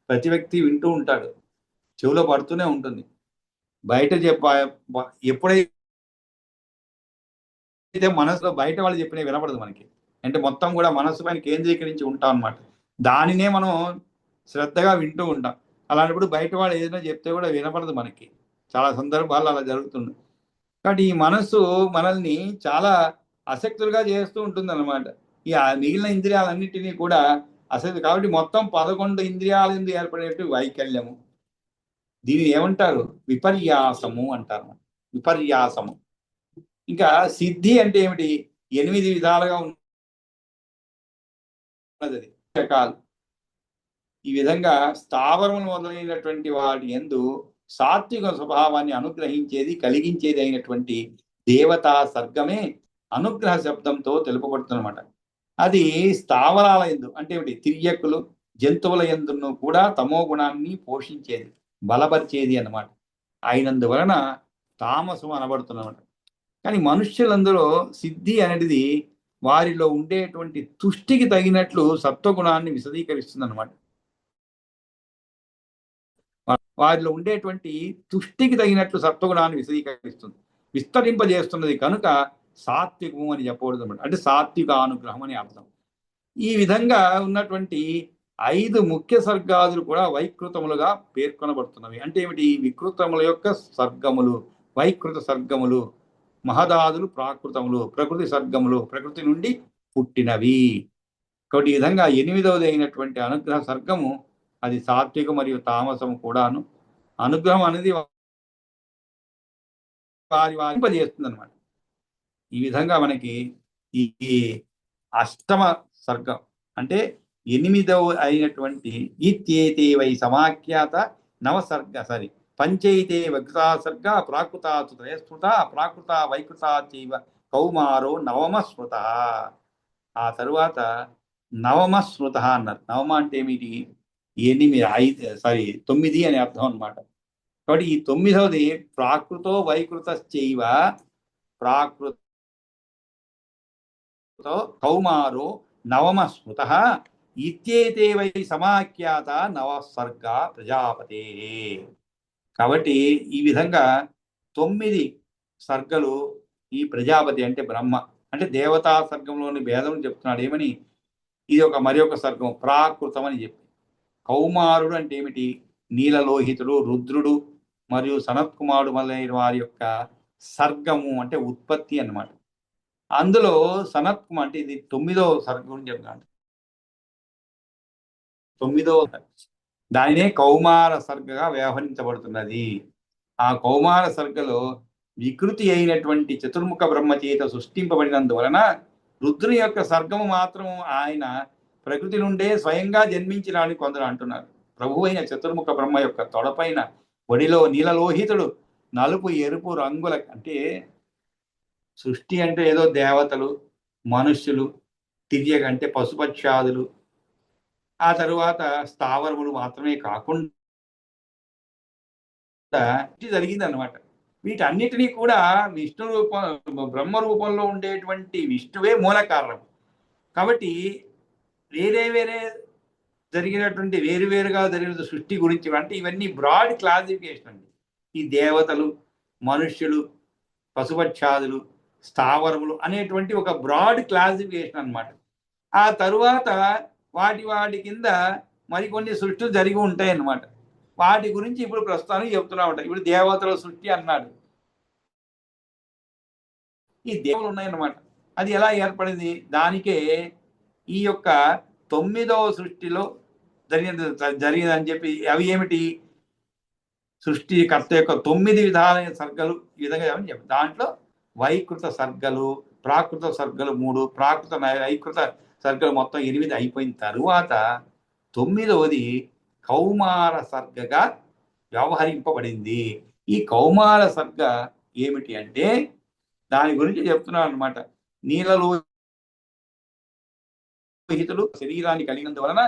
ప్రతి వ్యక్తి వింటూ ఉంటాడు, చెవిలో పడుతూనే ఉంటుంది. బయట ఎప్పుడైతే మనసులో బయట వాళ్ళు చెప్పిన వినపడదు మనకి. అంటే మొత్తం కూడా మనస్సు పైన కేంద్రీకరించి ఉంటాం అనమాట. దానినే మనం శ్రద్ధగా వింటూ ఉంటాం. అలాంటప్పుడు బయట వాళ్ళు ఏదైనా చెప్తే కూడా వినపడదు మనకి. చాలా సందర్భాల్లో అలా జరుగుతుంది. కాబట్టి ఈ మనస్సు మనల్ని చాలా అశక్తులుగా చేస్తూ ఉంటుంది అనమాట. ఈ మిగిలిన ఇంద్రియాలన్నింటినీ కూడా అశక్తి. కాబట్టి మొత్తం 11 ఇంద్రియాల నుండి ఏర్పడేటువంటి వైకల్యము, దీన్ని ఏమంటారు? విపర్యాసము అంటారు. విపర్యాసము. ఇంకా సిద్ధి అంటే ఏమిటి? 8 విధాలుగా ఉన్నది రకాలు. ఈ విధంగా స్థావరములు మొదలైనటువంటి వాటి యందు సాత్విక స్వభావాన్ని అనుగ్రహించేది, కలిగించేది అయినటువంటి దేవతా సర్గమే అనుగ్రహ శబ్దంతో తెలుపబడుతున్నమాట. అది స్థావరాల యందు అంటే ఏమిటి? తిర్యకులు, జంతువుల యందును కూడా తమో గుణాన్ని పోషించేది, బలపరిచేది అన్నమాట. అయినందువలన తామసం అనబడుతున్నమాట. కానీ మనుష్యులందరూ సిద్ధి అనేది వారిలో ఉండేటువంటి తుష్టికి తగినట్లు సత్వగుణాన్ని విశదీకరిస్తుంది అనమాట. వారిలో ఉండేటువంటి తుష్టికి తగినట్లు సత్వగుణాన్ని విస్తరింపజేస్తున్నది కనుక సాత్వికము అని చెప్పకూడదు అనమాట. అంటే సాత్విక అనుగ్రహం అని అర్థం. ఈ విధంగా ఉన్నటువంటి 5 ముఖ్య సర్గాదులు కూడా వైకృతములుగా పేర్కొనబడుతున్నవి. అంటే ఏమిటి? వికృతముల యొక్క సర్గములు, వైకృత సర్గములు, మహదాదులు ప్రాకృతములు, ప్రకృతి సర్గములు, ప్రకృతి నుండి పుట్టినవి. కాబట్టి ఈ విధంగా 8వది అయినటువంటి అనుగ్రహ సర్గము అది సాత్విక మరియు తామసము కూడాను. అనుగ్రహం అనేది వారి వారింపజేస్తుంది అనమాట. ఈ విధంగా మనకి ఈ అష్టమ సర్గం అంటే 8వ అయినటువంటి ఇత్యేతే వై సమాఖ్యాత నవసర్గ పంచైతే వక్తాసర్గ ప్రాకృతాతు త్రయస్మృత ప్రాకృత వైకృత చైవ కౌమారో నవమ స్మృత. ఆ తరువాత నవమ స్మృత అన్నారు. నవమ అంటే ఏమిటి? 9 అని అర్థం అనమాట. కాబట్టి ఈ 9వది ప్రాకృతో వైకృత చైవ ప్రాకృత కౌమారో నవమ స్మృత ఇత్యేతే వై సమాఖ్యాత నవసర్గ ప్రజాపతే. కాబట్టి ఈ విధంగా 9 సర్గలు ఈ ప్రజాపతి అంటే బ్రహ్మ అంటే దేవతా సర్గంలోని భేదం చెప్తున్నాడు. ఏమని? ఇది మరి ఒక సర్గం ప్రాకృతం అని చెప్పి. కౌమారుడు అంటే ఏమిటి? నీలలోహితుడు, రుద్రుడు మరియు సనత్కుమారుడు మొదలైన వారి యొక్క సర్గము అంటే ఉత్పత్తి అన్నమాట. అందులో సనత్కుమార్ అంటే ఇది 9వ సర్గం గురించి చెప్తున్నాడు. 9వ దానినే కౌమార సర్గగా వ్యవహరించబడుతున్నది. ఆ కౌమార సర్గలో వికృతి అయినటువంటి చతుర్ముఖ బ్రహ్మ చేత సృష్టింపబడినందువలన రుద్రుని యొక్క సర్గము మాత్రం ఆయన ప్రకృతి నుండే స్వయంగా జన్మించినాడని కొందరు అంటున్నారు. ప్రభు అయిన చతుర్ముఖ బ్రహ్మ యొక్క తొడపైన ఒడిలో నీలలోహితుడు నలుపు ఎరుపు రంగుల అంటే సృష్టి అంటే ఏదో దేవతలు, మనుష్యులు, తిర్యగ అంటే పశుపక్షాదులు, ఆ తరువాత స్థావరములు మాత్రమే కాకుండా జరిగింది అనమాట. వీటన్నిటినీ కూడా విష్ణు రూపం బ్రహ్మ రూపంలో ఉండేటువంటి విష్ణువే మూల కారణం. కాబట్టి వేరే జరిగినటువంటి వేరువేరుగా జరిగిన సృష్టి గురించి అంటే ఇవన్నీ బ్రాడ్ క్లాసిఫికేషన్ అండి. ఈ దేవతలు, మనుష్యులు, పశుపక్షాదులు, స్థావరములు అనేటువంటి ఒక బ్రాడ్ క్లాసిఫికేషన్ అనమాట. ఆ తరువాత వాటి కింద మరికొన్ని సృష్టిలు జరిగి ఉంటాయి అన్నమాట. వాటి గురించి ఇప్పుడు ప్రస్తుతానికి చెప్తున్నా ఉంటాయి. ఇప్పుడు దేవతల సృష్టి అన్నాడు. ఈ దేవులు ఉన్నాయన్నమాట. అది ఎలా ఏర్పడింది? దానికే ఈ యొక్క 9వ సృష్టిలో జరిగిందని చెప్పి అవి ఏమిటి? సృష్టికర్త యొక్క 9 విధాలైన సర్గలు ఈ విధంగా ఏమని చెప్పి దాంట్లో వైకృత సర్గలు, ప్రాకృత సర్గలు 3, ప్రాకృత వైకృత సర్గలు మొత్తం 8 అయిపోయిన తరువాత 9వది కౌమార సర్గగా వ్యవహరింపబడింది. ఈ కౌమార సర్గ ఏమిటి అంటే దాని గురించి చెప్తున్నాను అనమాట. నీలలోహితుడు శరీరాన్ని కలిగినందువలన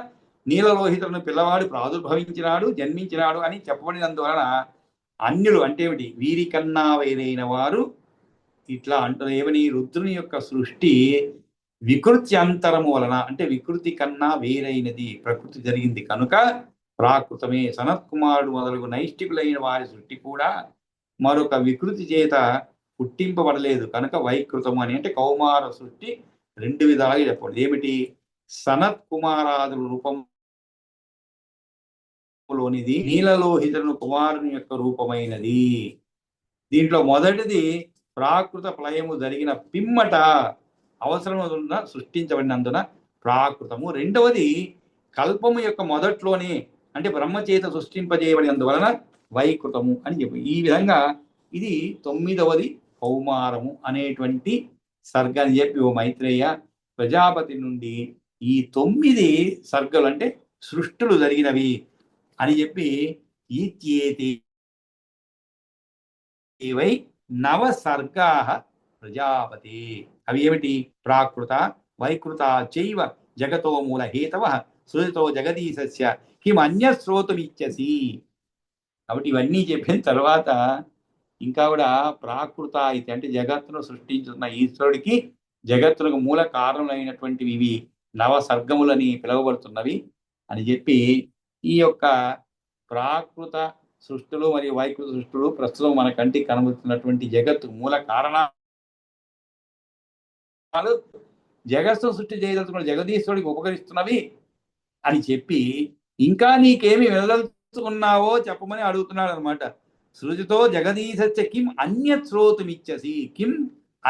నీలలోహితులను పిల్లవాడు ప్రాదుర్భవించినాడు, జన్మించినాడు అని చెప్పబడినందువలన అన్యులు అంటే ఏమిటి? వీరికన్నా వేరైన వారు ఇట్లా అంటారు. ఏమని? రుద్రుని యొక్క సృష్టి వికృతి అంతరము వలన అంటే వికృతి కన్నా వేరైనది ప్రకృతి జరిగింది కనుక ప్రాకృతమే. సనత్కుమారుడు మొదలగు నైష్టికులైన వారి సృష్టి కూడా మరొక వికృతి చేత పుట్టింపబడలేదు కనుక వైకృతము అని. అంటే కౌమార సృష్టి 2 విధాలుగా చెప్పండి. ఏమిటి? సనత్ కుమారాదుల రూపంలోనిది, నీలలోహితుడు కుమారుని యొక్క రూపమైనది. దీంట్లో మొదటిది ప్రాకృత ప్రళయము జరిగిన పిమ్మట అవసరమున్న సృష్టించబడినందున ప్రాకృతము. రెండవది కల్పము యొక్క మొదట్లోనే అంటే బ్రహ్మచేత సృష్టింపజేయబడినందువలన వైకృతము అని చెప్పి. ఈ విధంగా ఇది 9వది కౌమారము అనేటువంటి సర్గ అని చెప్పి ఓ మైత్రేయ ప్రజాపతి నుండి ఈ 9 సర్గలు అంటే సృష్టులు జరిగినవి అని చెప్పి ఈత్యేతేవై నవసర్గా ప్రజాపతి. అవి ఏమిటి? ప్రాకృత వైకృత చైవ జగతో మూల హేతవ సృజతో జగదీశస్య కిమన్య శ్రోతుమిచ్చసి. కాబట్టి ఇవన్నీ చెప్పిన తర్వాత ఇంకా కూడా ప్రాకృత అయితే అంటే జగత్తును సృష్టించున్న ఈశ్వరుడికి జగత్తులకు మూల కారణమైనటువంటివి ఇవి నవసర్గములని పిలువబడుతున్నవి అని చెప్పి ఈ యొక్క ప్రాకృత సృష్టిలు మరియు వైకృత సృష్టిలు ప్రస్తుతం మన కంటికి కనబడుతున్నటువంటి జగత్తు మూల కారణాలు జగత్తు సృష్టి చేయదలుచుకున్న జగదీశ్వరుడికి ఉపకరిస్తున్నవి అని చెప్పి ఇంకా నీకేమి వెళ్ళదలుచుకున్నావో చెప్పమని అడుగుతున్నాడు అనమాట. సృజితో జగదీశస్య కిం అన్యత్ శ్రోతుమిచ్చసి. కిం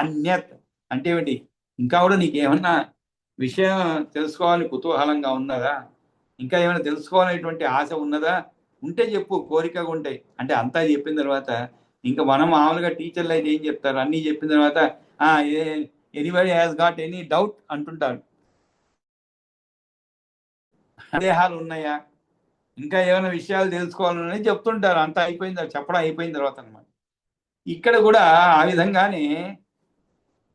అన్యత్ అంటే ఏమిటి? ఇంకా కూడా నీకేమన్నా విషయం తెలుసుకోవాలని కుతూహలంగా ఉన్నదా? ఇంకా ఏమైనా తెలుసుకోవాలనేటువంటి ఆశ ఉన్నదా? ఉంటే చెప్పు, కోరికగా ఉంటాయి అంటే. అంతా చెప్పిన తర్వాత ఇంకా మనం మామూలుగా టీచర్లు అయితే ఏం చెప్తారు? అన్నీ చెప్పిన తర్వాత anybody has got any doubt అంటుంటారు. సందేహాలు ఉన్నాయా, ఇంకా ఏమైనా విషయాలు తెలుసుకోవాలని చెప్తుంటారు. అంతా అయిపోయింది, చెప్పడం అయిపోయిన తర్వాత అనమాట. ఇక్కడ కూడా ఆ విధంగానే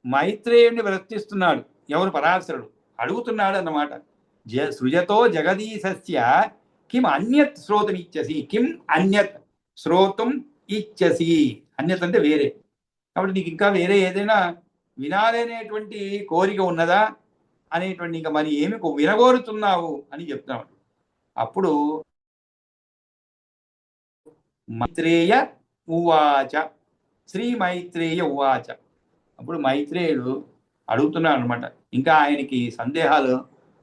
మైత్రేయుడిని ప్రవర్తిస్తున్నాడు. ఎవరు? పరాశరుడు అడుగుతున్నాడు అన్నమాట. సృజతో జగదీశస్య కిం అన్యత్ శ్రోతం ఇచ్చసి. కిం అన్యత్ శ్రోతం ఇచ్చసి. అన్యత్ అంటే వేరే. కాబట్టి నీకు ఇంకా వేరే ఏదైనా వినాలనేటువంటి కోరిక ఉన్నదా అనేటువంటి, ఇంకా మరి ఏమి వినగోరుతున్నావు అని చెప్తున్నాడు. అప్పుడు మైత్రేయ ఉవాచ, శ్రీ మైత్రేయ ఉవాచ. అప్పుడు మైత్రేయుడు అడుగుతున్నాడు అనమాట. ఇంకా ఆయనకి సందేహాలు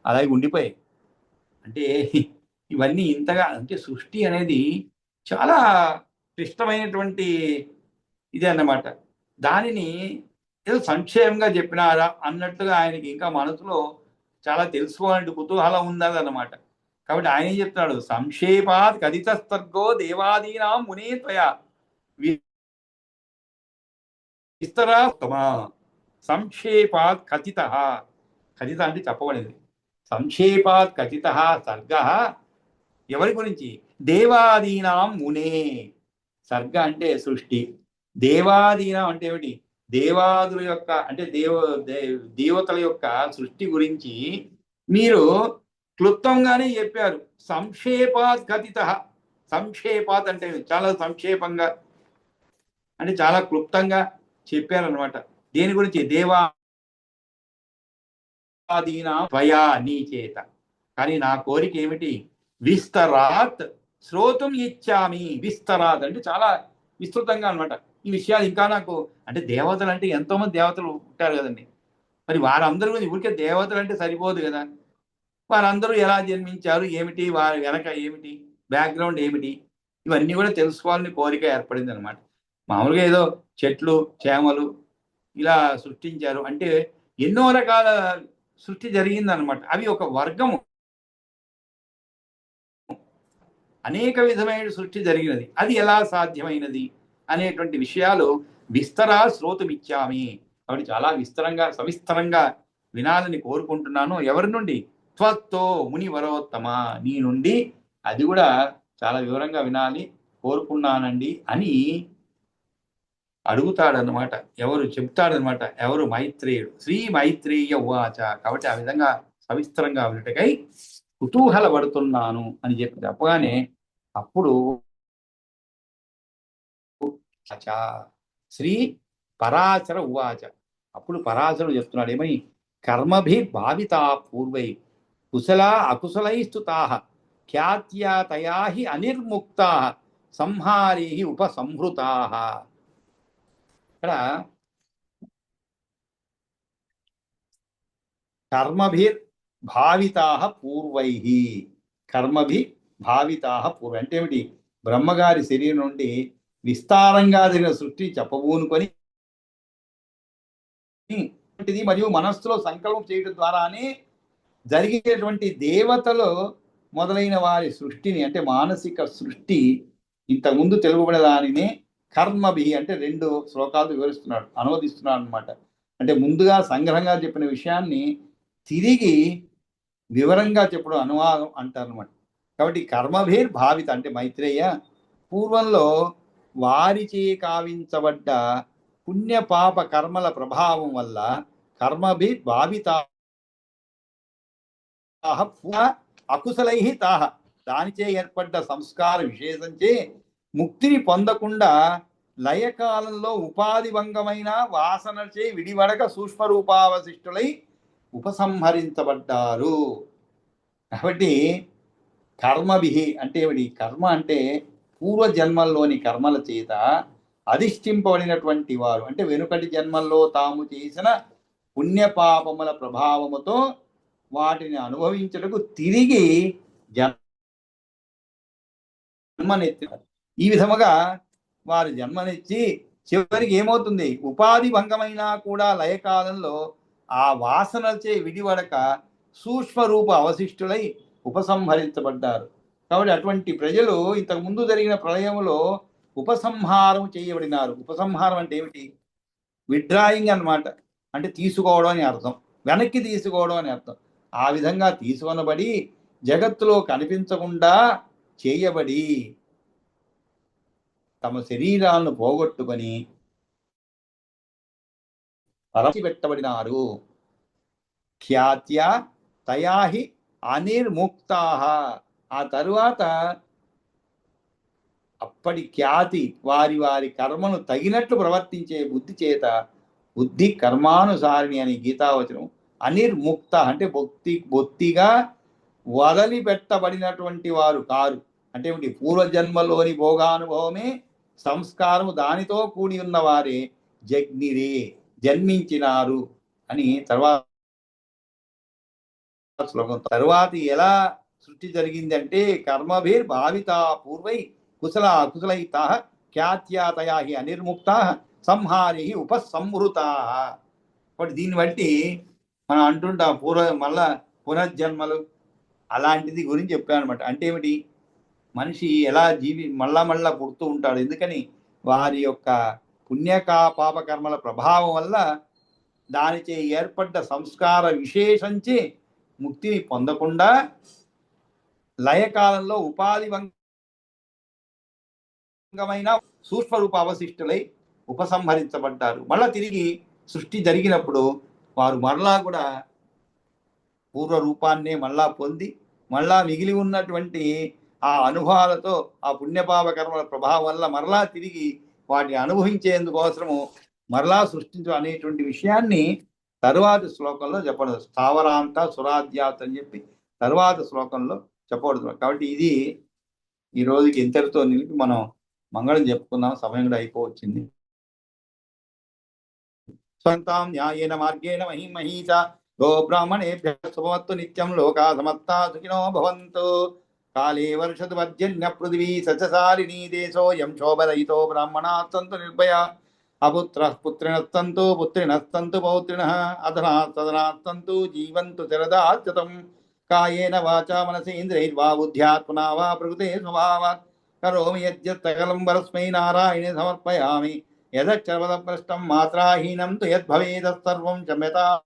అలాగే ఉండిపోయాయి. అంటే ఇవన్నీ ఇంతగా, అంటే సృష్టి అనేది చాలా క్లిష్టమైనటువంటి ఇదే అన్నమాట. దానిని ఏదో సంక్షేమంగా చెప్పినారా అన్నట్టుగా ఆయనకి ఇంకా మనసులో చాలా తెలుసుకోవాలంటే కుతూహలం ఉందన్నమాట. కాబట్టి ఆయన ఏం చెప్తున్నాడు? సంక్షేపాత్ కథితస్తర్గో దేవాదీనాం మునే త్వయా విస్తరా సంక్షేపాత్ కథిత. కథిత అంటే చెప్పబడింది. సంక్షేపాత్ కథిత సర్గ ఎవరి గురించి? దేవాదీనాం మునే. సర్గ అంటే సృష్టి, దేవాదీనం అంటే ఏమిటి? దేవాదుల యొక్క, అంటే దేవతల యొక్క సృష్టి గురించి మీరు క్లుప్తంగానే చెప్పారు. సంక్షేపాత్ కథిత. సంక్షేపాత్ అంటే చాలా సంక్షేపంగా, అంటే చాలా క్లుప్తంగా చెప్పారనమాట. దేని గురించి? దేవాదీనా త్వయా, నీ చేత. కానీ నా కోరిక ఏమిటి? విస్తరాత్ శ్రోతం ఇచ్చామి. విస్తరాత్ అంటే చాలా విస్తృతంగా అనమాట. ఈ విషయాలు ఇంకా నాకు, అంటే దేవతలు అంటే ఎంతో మంది దేవతలు ఉంటారు కదండి. మరి వారందరూ ఊరికే దేవతలు అంటే సరిపోదు కదా. వారందరూ ఎలా జన్మించారు, ఏమిటి, వారి వెనక ఏమిటి, బ్యాక్గ్రౌండ్ ఏమిటి, ఇవన్నీ కూడా తెలుసుకోవాలని కోరిక ఏర్పడింది అనమాట. మామూలుగా ఏదో చెట్లు చేమలు ఇలా సృష్టించారు అంటే ఎన్నో రకాల సృష్టి జరిగిందనమాట. అవి ఒక వర్గము, అనేక విధమైన సృష్టి జరిగినది. అది ఎలా సాధ్యమైనది అనేటువంటి విషయాలు విస్తరా శ్రోతమిచ్చామి. కాబట్టి చాలా విస్తరంగా సవిస్తరంగా వినాలని కోరుకుంటున్నాను. ఎవరి నుండి? త్వత్తో మునివరోత్తమ, నీ నుండి అది కూడా చాలా వివరంగా వినాలి కోరుకున్నానండి అని అడుగుతాడనమాట. ఎవరు? చెప్తాడనమాట. ఎవరు? మైత్రేయుడు. శ్రీ మైత్రేయ ఉవాచ. కాబట్టి ఆ విధంగా సవిస్తరంగా వినటకై కుతూహల పడుతున్నాను అని చెప్పగానే అప్పుడు శ్రీ పరాశర ఉవాచ. అప్పుడు పరాశరుడు చెప్తున్నాడు ఏమని? కర్మభి భావితా పూర్వై కుశలా అకుశలైస్తుతా ఖ్యాత్యాతయా హి అనిర్ముక్తా సంహారీ ఉపసంహృతా. ఇక్కడ కర్మభిర్ భావితా పూర్వై. కర్మభి భావితా పూర్వై అంటే ఏమిటి? బ్రహ్మగారి శరీరం నుండి విస్తారంగా జరిగిన సృష్టి చెప్పబూనుకొని మరియు మనస్సులో సంకల్పం చేయడం ద్వారానే జరిగేటువంటి దేవతలు మొదలైన వారి సృష్టిని, అంటే మానసిక సృష్టి ఇంతకుముందు తెలుగుబడిన దానిని కర్మభి అంటే 2 శ్లోకాలు వివరిస్తున్నాడు, అనువదిస్తున్నాడు అనమాట. అంటే ముందుగా సంగ్రహంగా చెప్పిన విషయాన్ని తిరిగి వివరంగా చెప్పడం అనువాదం అంటారు అనమాట. కాబట్టి కర్మభీర్ భావిత అంటే మైత్రేయ పూర్వంలో వారిచే కావించబడ్డ పుణ్య పాప కర్మల ప్రభావం వల్ల కర్మభి భావిత అకుశలై తాహ, దానిచే ఏర్పడ్డ సంస్కార విశేషంచే ముక్తిని పొందకుండా లయకాలంలో ఉపాధి భంగమైన వాసనచే విడివడక సూక్ష్మరూపావశిష్టులై ఉపసంహరించబడ్డారు. కాబట్టి కర్మభిహి అంటే ఏమిటి? కర్మ అంటే పూర్వజన్మల్లోని కర్మల చేత అధిష్ఠింపబడినటువంటి వారు, అంటే వెనుకటి జన్మల్లో తాము చేసిన పుణ్యపాపముల ప్రభావముతో వాటిని అనుభవించుటకు తిరిగి జన్మనెత్తినారు. ఈ విధముగా వారు జన్మనిచ్చి చివరికి ఏమవుతుంది? ఉపాధి భంగమైనా కూడా లయకాలంలో ఆ వాసనలచే విడివడక సూక్ష్మరూప అవశిష్టులై ఉపసంహరించబడ్డారు. కాబట్టి అటువంటి ప్రజలు ఇంతకు ముందు జరిగిన ప్రళయంలో ఉపసంహారం చేయబడినారు. ఉపసంహారం అంటే ఏమిటి? విడ్రాయింగ్ అన్నమాట. అంటే తీసుకోవడం అని అర్థం, వెనక్కి తీసుకోవడం అని అర్థం. ఆ విధంగా తీసుకొనబడి జగత్తులో కనిపించకుండా చేయబడి తమ శరీరాలను పోగొట్టుకొని పెట్టబడినారు. ఖ్యాత్య తయాహి అనిర్ముక్తాః. ఆ తరువాత అప్పటి ఖ్యాతి వారి వారి కర్మను తగినట్లు ప్రవర్తించే బుద్ధి చేత, బుద్ధి కర్మానుసారిణి అని గీతావచనం, అనిర్ముక్త అంటే బొత్తిగా వదిలిపెట్టబడినటువంటి వారు కారు. అంటే ఏమిటి? పూర్వజన్మలోని భోగానుభవమే సంస్కారము, దానితో కూడి ఉన్న వారే జగ్నిరే, జన్మించినారు అని తర్వాత శ్లోకం. తరువాత ఎలా సృష్టి జరిగిందంటే కర్మభిర్ భావిత పూర్వై కుశల అకుశలైతా ఖ్యాత్యాతయా హి అనిర్ముక్త సంహారి ఉపసంహృతా. కాబట్టి దీన్ని బట్టి మనం అంటుంటాం మళ్ళా పునర్జన్మలు అలాంటిది గురించి చెప్పాను అనమాట. అంటే ఏమిటి? మనిషి ఎలా మళ్ళా పుడుతూ ఉంటాడు. ఎందుకని? వారి యొక్క పుణ్యకా పాపకర్మల ప్రభావం వల్ల దానిచే ఏర్పడ్డ సంస్కార విశేషంచే ముక్తిని పొందకుండా లయకాలంలో ఉపాధి భంగమైన సూక్ష్మరూప అవశిష్టులై ఉపసంహరించబడ్డారు. మళ్ళా తిరిగి సృష్టి జరిగినప్పుడు వారు మరలా కూడా పూర్వ రూపాన్నే మళ్ళా పొంది మళ్ళా మిగిలి ఉన్నటువంటి ఆ అనుభవాలతో ఆ పుణ్యపాప కర్మల ప్రభావం వల్ల మరలా తిరిగి వాటిని అనుభవించేందుకోసము మరలా సృష్టించు అనేటువంటి విషయాన్ని తరువాతి శ్లోకంలో చెప్పడం. స్థావరాంత సురాధ్యాత్ అని చెప్పి తరువాత శ్లోకంలో చెప్పబడుతుంది. కాబట్టి ఇది ఈ రోజుకి ఇంతటితో నిలిపి మనం మంగళం చెప్పుకుందాం. సమయం కూడా అయిపోవచ్చింది. స్వంతాం న్యాయేన మార్గేణ మహిమహీచ గో బ్రాహ్మణేభ్యః శుభమస్తు నిత్యం లోకా సమస్తా సుఖినో భవంతు. కాళే వర్షతు పర్జన్య పృథివీ సస్యశాలినీ దేశోऽयं శోభరహితో బ్రాహ్మణాః సంతు నిర్భయా. అపుత్రః పుత్రిణः సంతు పుత్రిణः సంతు పౌత్రిణः అధనాः సదనాः సంతు జీవంతు శరదార్చతం. కాయేన వాచా మనసేంద్రియైర్వా బుద్ధ్యాత్మనా వా ప్రకృతే స్వభావాత్ కరోమి యద్యత్ సకలం పరస్మై నారాయణే సమర్పయామి. యదక్షరపదభ్రష్టం మాత్రాహీనం తు యద్భవేదత్సర్వం క్షమ్యతాం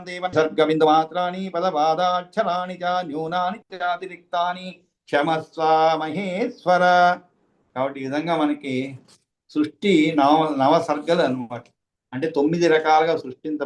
దేవ. సర్గబిందుమాత్రాణి పదపాదాక్షరాణి చ న్యూనాని చాతిరిక్తాని క్షమస్వ మహేశ్వర. కాబట్టి ఈ విధంగా మనకి సృష్టి నవసర్గలు అన్నమాట. అంటే 9 రకాలుగా సృష్టించ